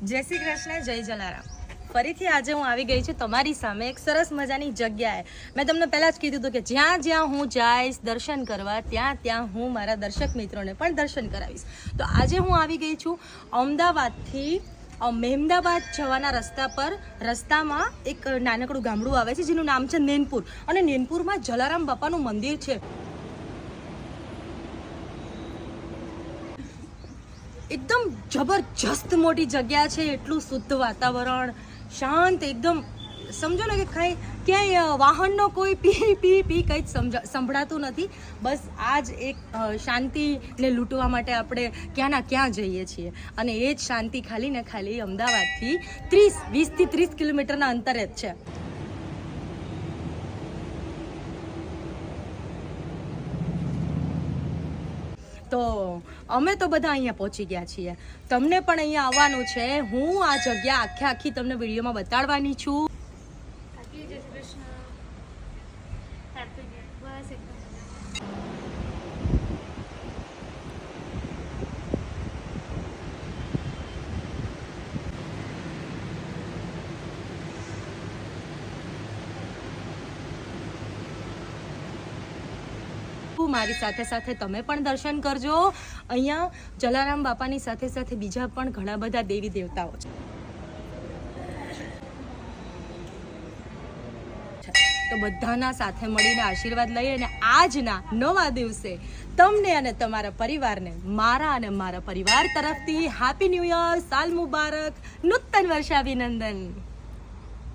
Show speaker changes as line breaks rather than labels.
જય શ્રી કૃષ્ણ, જય જલારામ. ફરીથી આજે હું આવી ગઈ છું તમારી સામે એક સરસ મજાની જગ્યાએ. મેં તમને પહેલાં જ કીધું હતું કે જ્યાં જ્યાં હું જઈશ દર્શન કરવા ત્યાં હું મારા દર્શક મિત્રોને પણ દર્શન કરાવીશ. તો આજે હું આવી ગઈ છું અમદાવાદથી મહેમદાબાદ જવાના રસ્તામાં એક નાનકડું ગામડું આવે છે જેનું નામ છે નેનપુર. અને નેનપુરમાં જલારામ બાપાનું મંદિર છે. એકદમ જબરજસ્ત મોટી જગ્યા છે, એટલું શુદ્ધ વાતાવરણ, શાંત એકદમ. સમજો ને કે ક્યાંય વાહનનો કોઈ પી પી પી કંઈ જ સંભળાતું નથી. બસ આ જ એક શાંતિને લૂંટવા માટે આપણે ક્યાંના ક્યાં જઈએ છીએ. અને એ જ શાંતિ ખાલી ને ખાલી અમદાવાદથી 20 થી 30 કિલોમીટરના અંતરે જ છે. તો અમે તો બધા અહીંયા પહોંચી ગયા છીએ. તમને પણ અહીંયા આવવાનું છે. હું આ જગ્યા આખી તમને વિડીયોમાં બતાડવાની છું. મારી સાથે સાથે તમે પણ દર્શન કરજો. અહીંયા જલારામ બાપાની સાથે સાથે બીજા પણ ઘણા બધા દેવી દેવતાઓ છે. તો બધાના સાથે મળીને આશીર્વાદ લઈએ અને આજના નવા દિવસે તમને અને તમારા પરિવારને મારા અને મારા પરિવાર તરફથી હેપી ન્યૂ યર, સાલ મુબારક, નૂતન વર્ષાભિનંદન.